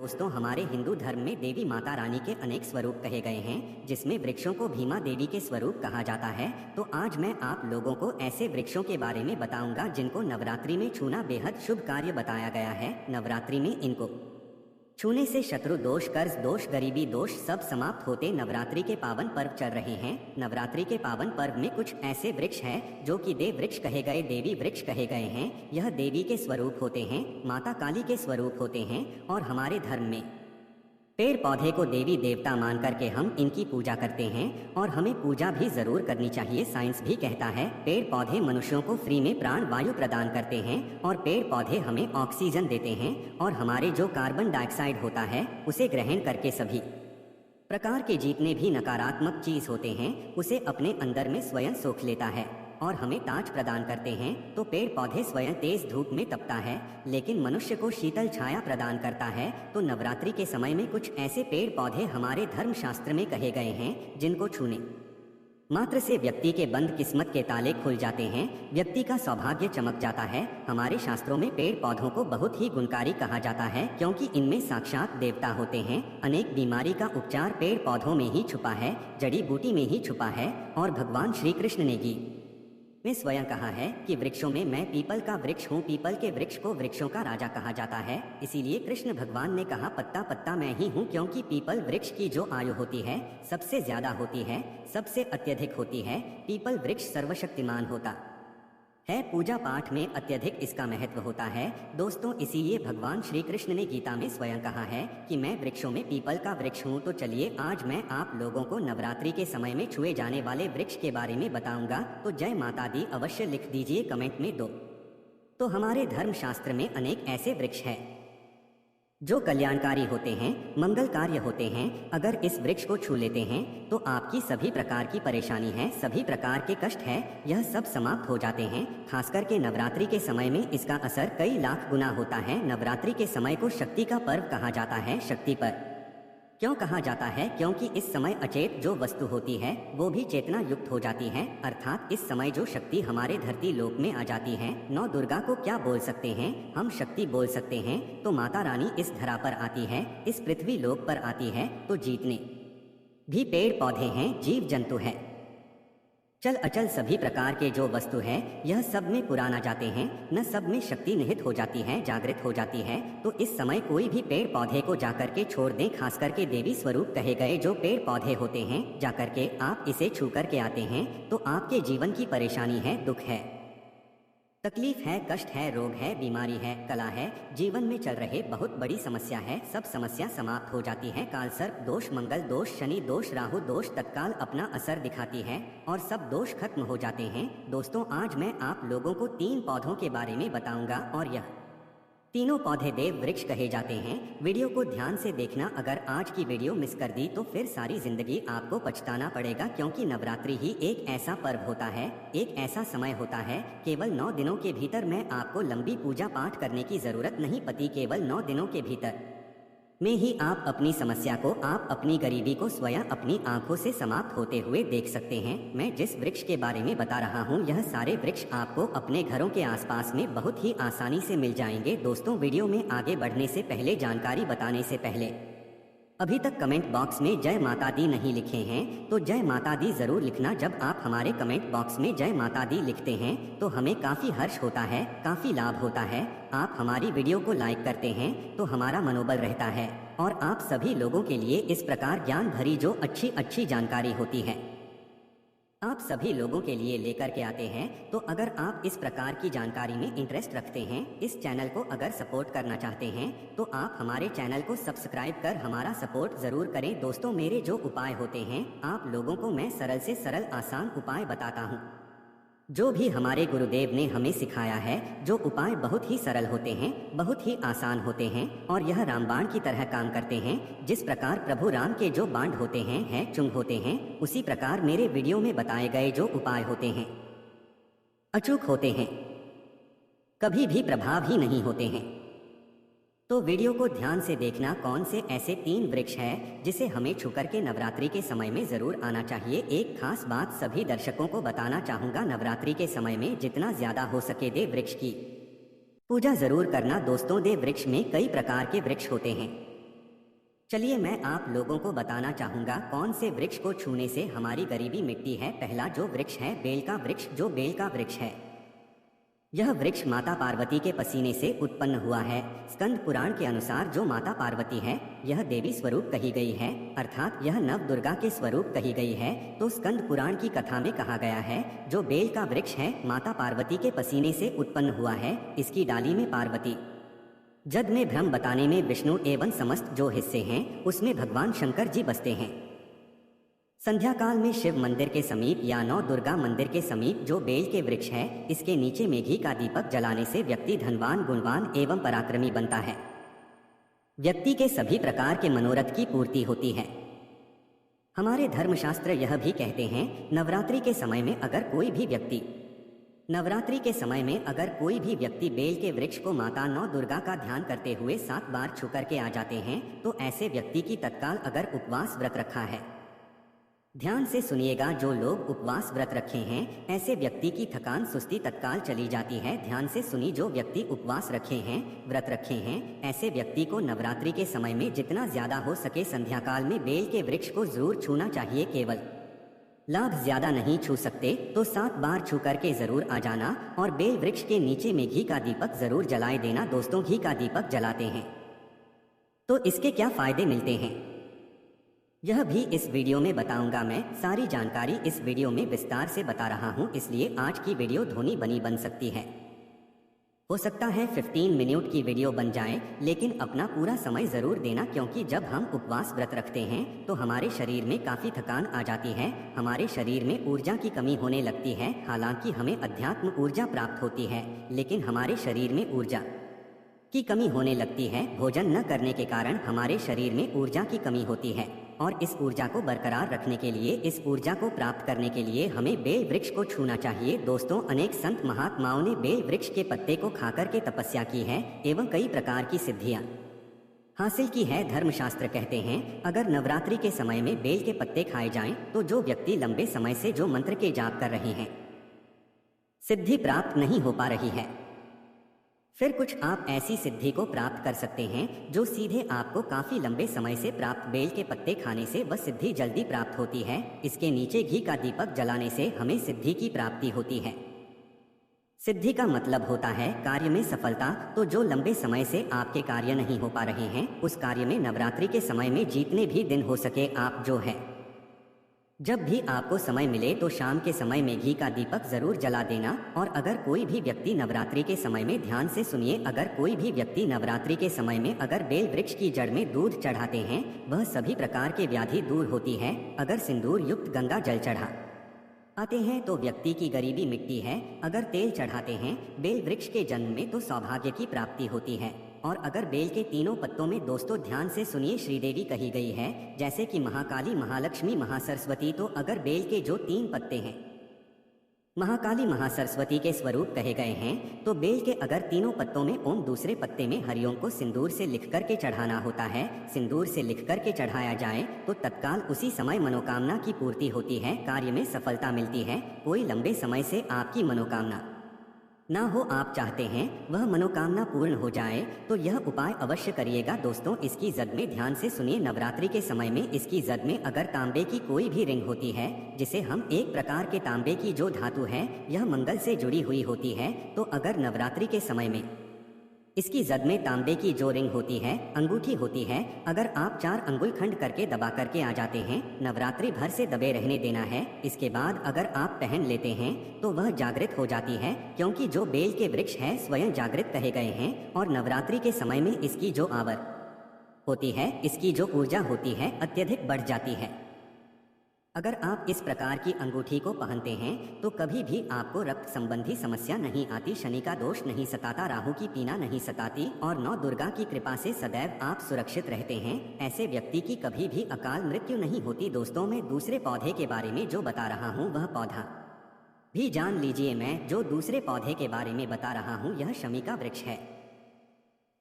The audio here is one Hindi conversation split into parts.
दोस्तों, हमारे हिंदू धर्म में देवी माता रानी के अनेक स्वरूप कहे गए हैं, जिसमें वृक्षों को भीमा देवी के स्वरूप कहा जाता है। तो आज मैं आप लोगों को ऐसे वृक्षों के बारे में बताऊंगा जिनको नवरात्रि में छूना बेहद शुभ कार्य बताया गया है। नवरात्रि में इनको छूने से शत्रु दोष, कर्ज दोष, गरीबी दोष सब समाप्त होते। नवरात्रि के पावन पर्व चल रहे हैं। नवरात्रि के पावन पर्व में कुछ ऐसे वृक्ष हैं जो कि देव वृक्ष कहे गए, देवी वृक्ष कहे गए हैं। यह देवी के स्वरूप होते हैं, माता काली के स्वरूप होते हैं। और हमारे धर्म में पेड़ पौधे को देवी देवता मान करके हम इनकी पूजा करते हैं और हमें पूजा भी जरूर करनी चाहिए। साइंस भी कहता है पेड़ पौधे मनुष्यों को फ्री में प्राण वायु प्रदान करते हैं और पेड़ पौधे हमें ऑक्सीजन देते हैं और हमारे जो कार्बन डाइऑक्साइड होता है उसे ग्रहण करके सभी प्रकार के जितने भी नकारात्मक चीज होते हैं उसे अपने अंदर में स्वयं सोख लेता है और हमें ताज प्रदान करते हैं। तो पेड़ पौधे स्वयं तेज धूप में तपता है लेकिन मनुष्य को शीतल छाया प्रदान करता है। तो नवरात्रि के समय में कुछ ऐसे पेड़ पौधे हमारे धर्म शास्त्र में कहे गए हैं जिनको छूने मात्र से व्यक्ति के बंद किस्मत के ताले खुल जाते हैं, व्यक्ति का सौभाग्य चमक जाता है। हमारे शास्त्रों में पेड़ पौधों को बहुत ही गुणकारी कहा जाता है क्योंकि इनमें साक्षात देवता होते हैं। अनेक बीमारी का उपचार पेड़ पौधों में ही छुपा है, जड़ी बूटी में ही छुपा है। और भगवान श्री कृष्ण ने गीता में स्वयं कहा है कि वृक्षों में मैं पीपल का वृक्ष हूँ। पीपल के वृक्ष को वृक्षों का राजा कहा जाता है। इसीलिए कृष्ण भगवान ने कहा पत्ता पत्ता मैं ही हूँ, क्योंकि पीपल वृक्ष की जो आयु होती है सबसे ज्यादा होती है, सबसे अत्यधिक होती है। पीपल वृक्ष सर्वशक्तिमान होता है, पूजा पाठ में अत्यधिक इसका महत्व होता है। दोस्तों, इसीलिए भगवान श्री कृष्ण ने गीता में स्वयं कहा है कि मैं वृक्षों में पीपल का वृक्ष हूँ। तो चलिए आज मैं आप लोगों को नवरात्रि के समय में छुए जाने वाले वृक्ष के बारे में बताऊंगा। तो जय माता दी अवश्य लिख दीजिए कमेंट में दो। तो हमारे धर्म शास्त्र में अनेक ऐसे वृक्ष हैं जो कल्याणकारी होते हैं, मंगल कार्य होते हैं। अगर इस वृक्ष को छू लेते हैं तो आपकी सभी प्रकार की परेशानी है, सभी प्रकार के कष्ट है, यह सब समाप्त हो जाते हैं। खासकर के नवरात्रि के समय में इसका असर कई लाख गुना होता है। नवरात्रि के समय को शक्ति का पर्व कहा जाता है। शक्ति पर क्यों कहा जाता है? क्योंकि इस समय अचेत जो वस्तु होती है वो भी चेतना युक्त हो जाती है। अर्थात इस समय जो शक्ति हमारे धरती लोक में आ जाती है, नौ दुर्गा को क्या बोल सकते हैं हम? शक्ति बोल सकते हैं। तो माता रानी इस धरा पर आती है, इस पृथ्वी लोक पर आती है। तो जितने भी पेड़ पौधे हैं, जीव जंतु है, चल अचल सभी प्रकार के जो वस्तु है, यह सब में पुराना जाते हैं, न सब में शक्ति निहित हो जाती है, जागृत हो जाती है। तो इस समय कोई भी पेड़ पौधे को जाकर के छोड़ दें। खास करके देवी स्वरूप कहे गए जो पेड़ पौधे होते हैं, जाकर के आप इसे छू करके आते हैं तो आपके जीवन की परेशानी है, दुख है, तकलीफ है, कष्ट है, रोग है, बीमारी है, कला है, जीवन में चल रहे बहुत बड़ी समस्या है, सब समस्या समाप्त हो जाती है। काल सर्प दोष, मंगल दोष, शनि दोष, राहु दोष तत्काल अपना असर दिखाती है और सब दोष खत्म हो जाते हैं। दोस्तों, आज मैं आप लोगों को 3 पौधों के बारे में बताऊंगा और यह तीनों पौधे देव वृक्ष कहे जाते हैं। वीडियो को ध्यान से देखना। अगर आज की वीडियो मिस कर दी तो फिर सारी जिंदगी आपको पछताना पड़ेगा, क्योंकि नवरात्रि ही एक ऐसा पर्व होता है, एक ऐसा समय होता है। केवल 9 दिनों के भीतर में आपको लंबी पूजा पाठ करने की जरूरत नहीं पड़ती। केवल 9 दिनों के भीतर में ही आप अपनी समस्या को, आप अपनी गरीबी को स्वयं अपनी आंखों से समाप्त होते हुए देख सकते हैं। मैं जिस वृक्ष के बारे में बता रहा हूँ, यह सारे वृक्ष आपको अपने घरों के आसपास में बहुत ही आसानी से मिल जाएंगे। दोस्तों, वीडियो में आगे बढ़ने से पहले, जानकारी बताने से पहले, अभी तक कमेंट बॉक्स में जय माता दी नहीं लिखे हैं तो जय माता दी जरूर लिखना। जब आप हमारे कमेंट बॉक्स में जय माता दी लिखते हैं तो हमें काफ़ी हर्ष होता है, काफ़ी लाभ होता है। आप हमारी वीडियो को लाइक करते हैं तो हमारा मनोबल रहता है और आप सभी लोगों के लिए इस प्रकार ज्ञान भरी जो अच्छी जानकारी होती है आप सभी लोगों के लिए लेकर के आते हैं। तो अगर आप इस प्रकार की जानकारी में इंटरेस्ट रखते हैं, इस चैनल को अगर सपोर्ट करना चाहते हैं तो आप हमारे चैनल को सब्सक्राइब कर हमारा सपोर्ट जरूर करें। दोस्तों, मेरे जो उपाय होते हैं आप लोगों को मैं सरल से सरल आसान उपाय बताता हूँ, जो भी हमारे गुरुदेव ने हमें सिखाया है। जो उपाय बहुत ही सरल होते हैं, बहुत ही आसान होते हैं और यह रामबाण की तरह काम करते हैं। जिस प्रकार प्रभु राम के जो बाण होते हैं चुंग होते हैं, उसी प्रकार मेरे वीडियो में बताए गए जो उपाय होते हैं अचूक होते हैं, कभी भी प्रभाव ही नहीं होते हैं। तो वीडियो को ध्यान से देखना। कौन से ऐसे 3 वृक्ष हैं जिसे हमें छूकर के नवरात्रि के समय में जरूर आना चाहिए। एक खास बात सभी दर्शकों को बताना चाहूंगा, नवरात्रि के समय में जितना ज्यादा हो सके देव वृक्ष की पूजा जरूर करना। दोस्तों, देव वृक्ष में कई प्रकार के वृक्ष होते हैं चलिए मैं आप लोगों को बताना चाहूंगा कौन से वृक्ष को छूने से हमारी गरीबी मिटती है। पहला जो वृक्ष है बेल का वृक्ष। जो बेल का वृक्ष है, यह वृक्ष माता पार्वती के पसीने से उत्पन्न हुआ है। स्कंद पुराण के अनुसार जो माता पार्वती है यह देवी स्वरूप कही गई है, अर्थात यह नव दुर्गा के स्वरूप कही गई है। तो स्कंद पुराण की कथा में कहा गया है जो बेल का वृक्ष है माता पार्वती के पसीने से उत्पन्न हुआ है। इसकी डाली में पार्वती, जग में भ्रम बताने में विष्णु एवं समस्त जो हिस्से हैं उसमें भगवान शंकर जी बसते हैं। संध्या काल में शिव मंदिर के समीप या नौ दुर्गा मंदिर के समीप जो बेल के वृक्ष है, इसके नीचे में घी का दीपक जलाने से व्यक्ति धनवान, गुणवान एवं पराक्रमी बनता है। व्यक्ति के सभी प्रकार के मनोरथ की पूर्ति होती है। हमारे धर्मशास्त्र यह भी कहते हैं नवरात्रि के समय में अगर कोई भी व्यक्ति बेल के वृक्ष को माता नौ दुर्गा का ध्यान करते हुए 7 बार छू करके आ जाते हैं तो ऐसे व्यक्ति की तत्काल अगर उपवास व्रत रखा है, ध्यान से सुनिएगा, जो लोग उपवास व्रत रखे हैं ऐसे व्यक्ति की थकान सुस्ती तत्काल चली जाती है। ध्यान से सुनी, जो व्यक्ति उपवास रखे हैं, व्रत रखे हैं, ऐसे व्यक्ति को नवरात्रि के समय में जितना ज्यादा हो सके संध्या काल में बेल के वृक्ष को जरूर छूना चाहिए। केवल लाभ ज्यादा नहीं छू सकते तो 7 बार छू करके जरूर आ जाना और बेल वृक्ष के नीचे में घी का दीपक जरूर जलाए देना। दोस्तों, घी का दीपक जलाते हैं तो इसके क्या फायदे मिलते हैं यह भी इस वीडियो में बताऊंगा। मैं सारी जानकारी इस वीडियो में विस्तार से बता रहा हूं, इसलिए आज की वीडियो धुनी बनी बन सकती है। हो सकता है 15 मिनट की वीडियो बन जाए, लेकिन अपना पूरा समय जरूर देना, क्योंकि जब हम उपवास व्रत रखते हैं तो हमारे शरीर में काफी थकान आ जाती है, हमारे शरीर में ऊर्जा की कमी होने लगती है। हालांकि हमें अध्यात्म ऊर्जा प्राप्त होती है, लेकिन हमारे शरीर में ऊर्जा की कमी होने लगती है। भोजन न करने के कारण हमारे शरीर में ऊर्जा की कमी होती है और इस ऊर्जा को बरकरार रखने के लिए, इस ऊर्जा को प्राप्त करने के लिए हमें बेल वृक्ष को छूना चाहिए। दोस्तों, अनेक संत महात्माओं ने बेल वृक्ष के पत्ते को खाकर के तपस्या की है एवं कई प्रकार की सिद्धियां हासिल की है। धर्मशास्त्र कहते हैं अगर नवरात्रि के समय में बेल के पत्ते खाए जाएं तो जो व्यक्ति लंबे समय से जो मंत्र के जाप कर रहे हैं, सिद्धि प्राप्त नहीं हो पा रही है, फिर कुछ आप ऐसी सिद्धि को प्राप्त कर सकते हैं जो सीधे आपको काफी लंबे समय से प्राप्त बेल के पत्ते खाने से वह सिद्धि जल्दी प्राप्त होती है। इसके नीचे घी का दीपक जलाने से हमें सिद्धि की प्राप्ति होती है। सिद्धि का मतलब होता है कार्य में सफलता। तो जो लंबे समय से आपके कार्य नहीं हो पा रहे हैं, उस कार्य में नवरात्रि के समय में जितने भी दिन हो सके आप जो है, जब भी आपको समय मिले तो शाम के समय में घी का दीपक जरूर जला देना। और अगर कोई भी व्यक्ति नवरात्रि के समय में, ध्यान से सुनिए, अगर कोई भी व्यक्ति नवरात्रि के समय में अगर बेल वृक्ष की जड़ में दूध चढ़ाते हैं, वह सभी प्रकार के व्याधि दूर होती है। अगर सिंदूर युक्त गंगा जल चढ़ा आते हैं तो व्यक्ति की गरीबी मिटती है। अगर तेल चढ़ाते हैं बेल वृक्ष के जन्म में तो सौभाग्य की प्राप्ति होती है। और अगर बेल के तीनों पत्तों में, दोस्तों ध्यान से सुनिए, श्रीदेवी कही गई है, जैसे कि महाकाली, महालक्ष्मी, महासरस्वती, तो अगर बेल के जो 3 पत्ते हैं महाकाली महासरस्वती के स्वरूप कहे गए हैं, तो बेल के अगर तीनों पत्तों में ओम, दूसरे पत्ते में हरिओम को सिंदूर से लिख करके चढ़ाना होता है। सिंदूर से लिख करके चढ़ाया जाए तो तत्काल उसी समय मनोकामना की पूर्ति होती है, कार्य में सफलता मिलती है। कोई लंबे समय से आपकी मनोकामना ना हो, आप चाहते हैं वह मनोकामना पूर्ण हो जाए, तो यह उपाय अवश्य करिएगा। दोस्तों, इसकी जद में ध्यान से सुनिए, नवरात्रि के समय में इसकी जद में अगर तांबे की कोई भी रिंग होती है, जिसे हम एक प्रकार के तांबे की जो धातु है यह मंगल से जुड़ी हुई होती है, तो अगर नवरात्रि के समय में इसकी जद में तांबे की जो रिंग होती है, अंगूठी होती है, अगर आप 4 अंगुल खंड करके दबा करके आ जाते हैं, नवरात्रि भर से दबे रहने देना है। इसके बाद अगर आप पहन लेते हैं तो वह जागृत हो जाती है, क्योंकि जो बेल के वृक्ष है स्वयं जागृत कहे गए हैं। और नवरात्रि के समय में इसकी जो आवर होती है, इसकी जो ऊर्जा होती है अत्यधिक बढ़ जाती है। अगर आप इस प्रकार की अंगूठी को पहनते हैं तो कभी भी आपको रक्त संबंधी समस्या नहीं आती, शनि का दोष नहीं सताता, राहु की पीड़ा नहीं सताती और नौ दुर्गा की कृपा से सदैव आप सुरक्षित रहते हैं। ऐसे व्यक्ति की कभी भी अकाल मृत्यु नहीं होती। दोस्तों, मैं दूसरे पौधे के बारे में जो बता रहा हूँ वह पौधा भी जान लीजिए। मैं जो दूसरे पौधे के बारे में बता रहा हूँ यह शमी का वृक्ष है।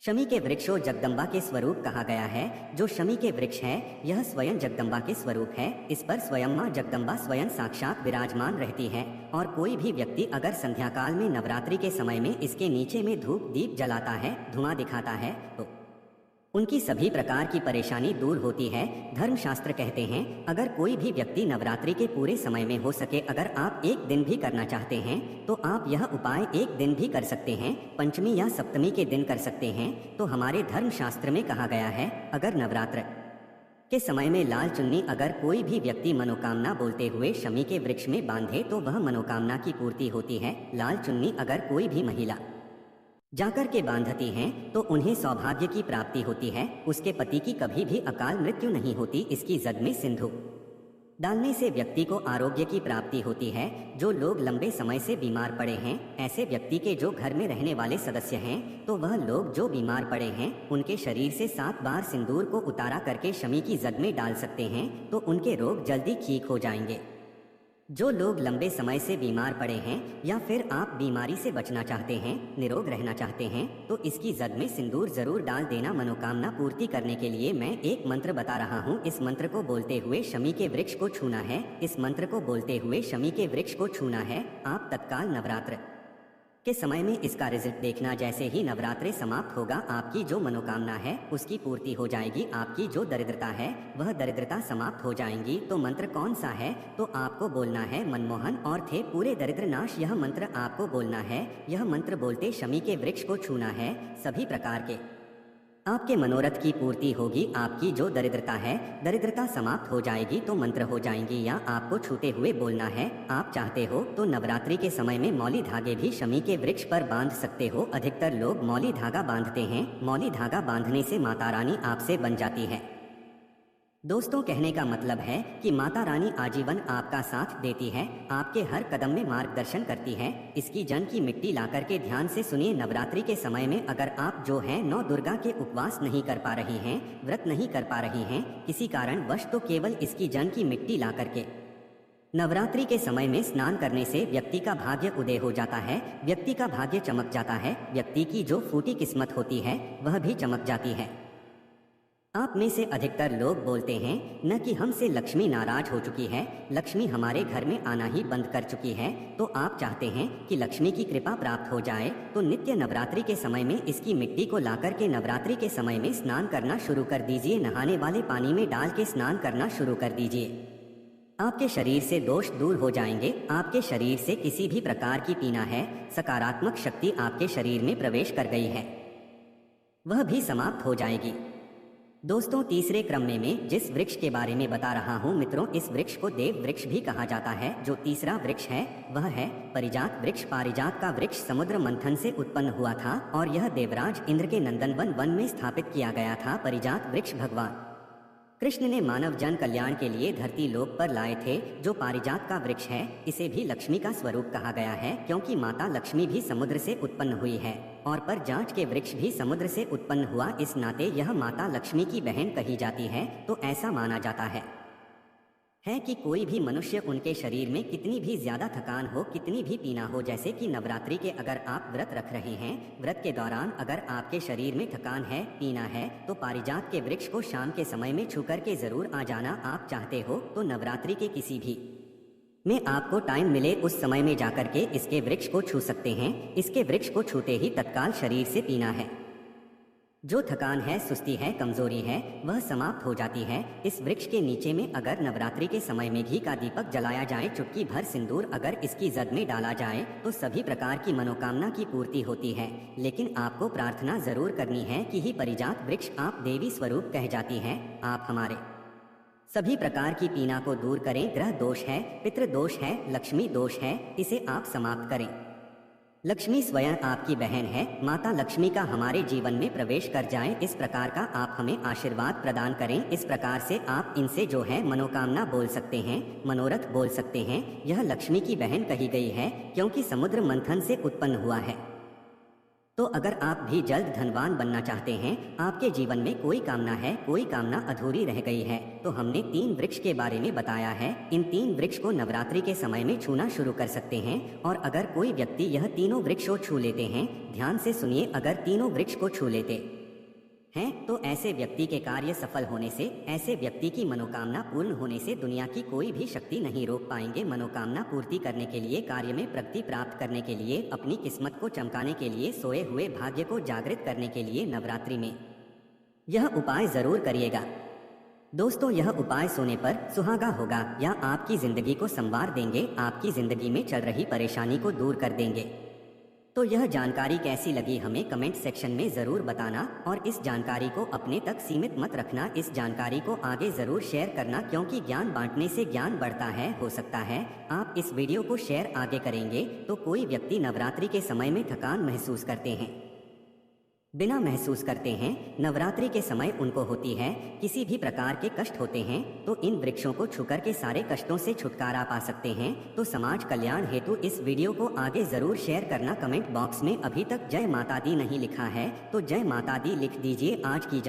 शमी के वृक्षों जगदम्बा के स्वरूप कहा गया है। जो शमी के वृक्ष है यह स्वयं जगदम्बा के स्वरूप है। इस पर स्वयं मां जगदम्बा स्वयं साक्षात विराजमान रहती है। और कोई भी व्यक्ति अगर संध्या काल में नवरात्रि के समय में इसके नीचे में धूप दीप जलाता है, धुआं दिखाता है, तो उनकी सभी प्रकार की परेशानी दूर होती है। धर्मशास्त्र कहते हैं अगर कोई भी व्यक्ति नवरात्रि के पूरे समय में हो सके, अगर आप एक दिन भी करना चाहते हैं तो आप यह उपाय एक दिन भी कर सकते हैं, पंचमी या सप्तमी के दिन कर सकते हैं। तो हमारे धर्मशास्त्र में कहा गया है अगर नवरात्र के समय में लाल चुन्नी अगर कोई भी व्यक्ति मनोकामना बोलते हुए शमी के वृक्ष में बांधे तो वह मनोकामना की पूर्ति होती है। लाल चुन्नी अगर कोई भी महिला जाकर के बांधती हैं तो उन्हें सौभाग्य की प्राप्ति होती है, उसके पति की कभी भी अकाल मृत्यु नहीं होती। इसकी जग में सिंधु डालने से व्यक्ति को आरोग्य की प्राप्ति होती है। जो लोग लंबे समय से बीमार पड़े हैं, ऐसे व्यक्ति के जो घर में रहने वाले सदस्य हैं, तो वह लोग जो बीमार पड़े हैं उनके शरीर से 7 बार सिंदूर को उतारा करके शमी की जग में डाल सकते हैं तो उनके रोग जल्दी ठीक हो जाएंगे। जो लोग लंबे समय से बीमार पड़े हैं या फिर आप बीमारी से बचना चाहते हैं, निरोग रहना चाहते हैं, तो इसकी जग में सिंदूर जरूर डाल देना। मनोकामना पूर्ति करने के लिए मैं एक मंत्र बता रहा हूँ। इस मंत्र को बोलते हुए शमी के वृक्ष को छूना है। इस मंत्र को बोलते हुए शमी के वृक्ष को छूना है। आप तत्काल नवरात्र के समय में इसका रिजल्ट देखना। जैसे ही नवरात्रि समाप्त होगा आपकी जो मनोकामना है उसकी पूर्ति हो जाएगी। आपकी जो दरिद्रता है वह दरिद्रता समाप्त हो जाएंगी। तो मंत्र कौन सा है? तो आपको बोलना है मनमोहन और थे पूरे दरिद्र नाश। यह मंत्र आपको बोलना है। यह मंत्र बोलते शमी के वृक्ष को छूना है। सभी प्रकार के आपके मनोरथ की पूर्ति होगी। आपकी जो दरिद्रता है दरिद्रता समाप्त हो जाएगी। तो मंत्र हो जाएंगी या आपको छूते हुए बोलना है। आप चाहते हो तो नवरात्रि के समय में मौली धागे भी शमी के वृक्ष पर बांध सकते हो। अधिकतर लोग मौली धागा बांधते हैं। मौली धागा बांधने से माता रानी आपसे बन जाती है। दोस्तों, कहने का मतलब है कि माता रानी आजीवन आपका साथ देती है, आपके हर कदम में मार्गदर्शन करती है। इसकी जन की मिट्टी लाकर के ध्यान से सुनिए। नवरात्रि के समय में अगर आप जो है 9 दुर्गा के उपवास नहीं कर पा रही हैं, व्रत नहीं कर पा रही हैं किसी कारण वश, तो केवल इसकी जन की मिट्टी ला करके नवरात्रि के समय में स्नान करने से व्यक्ति का भाग्य उदय हो जाता है। व्यक्ति का भाग्य चमक जाता है। व्यक्ति की जो फूटी किस्मत होती है वह भी चमक जाती है। आप में से अधिकतर लोग बोलते हैं न कि हमसे लक्ष्मी नाराज हो चुकी है, लक्ष्मी हमारे घर में आना ही बंद कर चुकी है। तो आप चाहते हैं कि लक्ष्मी की कृपा प्राप्त हो जाए तो नित्य नवरात्रि के समय में इसकी मिट्टी को लाकर के नवरात्रि के समय में स्नान करना शुरू कर दीजिए। नहाने वाले पानी में डाल के स्नान करना शुरू कर दीजिए। आपके शरीर से दोष दूर हो जाएंगे। आपके शरीर से किसी भी प्रकार की पीड़ा है, सकारात्मक शक्ति आपके शरीर में प्रवेश कर गई है, वह भी समाप्त हो जाएगी। दोस्तों, तीसरे क्रम में मैं जिस वृक्ष के बारे में बता रहा हूँ मित्रों, इस वृक्ष को देव वृक्ष भी कहा जाता है। जो तीसरा वृक्ष है वह है पारिजात वृक्ष। पारिजात का वृक्ष समुद्र मंथन से उत्पन्न हुआ था और यह देवराज इंद्र के नंदनवन वन में स्थापित किया गया था। पारिजात वृक्ष भगवान कृष्ण ने मानव जन कल्याण के लिए धरती लोक पर लाए थे। जो पारिजात का वृक्ष है इसे भी लक्ष्मी का स्वरूप कहा गया है, क्योंकि माता लक्ष्मी भी समुद्र से उत्पन्न हुई है और पर जांच के वृक्ष भी समुद्र से उत्पन्न हुआ, इस नाते यह माता लक्ष्मी की बहन कही जाती है। तो ऐसा माना जाता है कि कोई भी मनुष्य उनके शरीर में कितनी भी ज्यादा थकान हो, कितनी भी पीना हो, जैसे कि नवरात्रि के अगर आप व्रत रख रहे हैं, व्रत के दौरान अगर आपके शरीर में थकान है, पीना है, तो पारिजात के वृक्ष को शाम के समय में छू करके जरूर आ जाना। आप चाहते हो तो नवरात्रि के किसी भी में आपको टाइम मिले उस समय में जाकर के इसके वृक्ष को छू सकते हैं। इसके वृक्ष को छूते ही तत्काल शरीर से पीना है। जो थकान है, सुस्ती है, कमजोरी है, वह समाप्त हो जाती है। इस वृक्ष के नीचे में अगर नवरात्रि के समय में घी का दीपक जलाया जाए, चुटकी भर सिंदूर अगर इसकी जद में डाला जाए तो सभी प्रकार की मनोकामना की पूर्ति होती है। लेकिन आपको प्रार्थना जरूर करनी है कि ही पारिजात वृक्ष आप देवी स्वरूप कह जाती है। आप हमारे सभी प्रकार की पीड़ा को दूर करें। ग्रह दोष है, पितृ दोष है, लक्ष्मी दोष है, इसे आप समाप्त करें। लक्ष्मी स्वयं आपकी बहन है। माता लक्ष्मी का हमारे जीवन में प्रवेश कर जाए, इस प्रकार का आप हमें आशीर्वाद प्रदान करें। इस प्रकार से आप इनसे जो है मनोकामना बोल सकते हैं, मनोरथ बोल सकते हैं। यह लक्ष्मी की बहन कही गई है क्योंकि समुद्र मंथन से उत्पन्न हुआ है। तो अगर आप भी जल्द धनवान बनना चाहते हैं, आपके जीवन में कोई कामना है, कोई कामना अधूरी रह गई है, तो हमने 3 वृक्ष के बारे में बताया है। इन 3 वृक्ष को नवरात्रि के समय में छूना शुरू कर सकते हैं। और अगर कोई व्यक्ति यह तीनों वृक्ष को छू लेते हैं, ध्यान से सुनिए, अगर तीनों वृक्ष को छू लेते हैं तो ऐसे व्यक्ति के कार्य सफल होने से, ऐसे व्यक्ति की मनोकामना पूर्ण होने से दुनिया की कोई भी शक्ति नहीं रोक पाएंगे। मनोकामना पूर्ति करने के लिए, कार्य में प्रगति प्राप्त करने के लिए, अपनी किस्मत को चमकाने के लिए, सोए हुए भाग्य को जागृत करने के लिए नवरात्रि में यह उपाय जरूर करिएगा। दोस्तों, यह उपाय सोने पर सुहागा होगा या आपकी जिंदगी को संवार देंगे, आपकी जिंदगी में चल रही परेशानी को दूर कर देंगे। तो यह जानकारी कैसी लगी हमें कमेंट सेक्शन में ज़रूर बताना और इस जानकारी को अपने तक सीमित मत रखना। इस जानकारी को आगे ज़रूर शेयर करना, क्योंकि ज्ञान बांटने से ज्ञान बढ़ता है। हो सकता है आप इस वीडियो को शेयर आगे करेंगे तो कोई व्यक्ति नवरात्रि के समय में थकान महसूस करते हैं, बिना महसूस करते हैं, नवरात्रि के समय उनको होती है, किसी भी प्रकार के कष्ट होते हैं, तो इन वृक्षों को छूकर के सारे कष्टों से छुटकारा पा सकते हैं। तो समाज कल्याण हेतु इस वीडियो को आगे जरूर शेयर करना। कमेंट बॉक्स में अभी तक जय माता दी नहीं लिखा है तो जय माता दी लिख दीजिए। आज की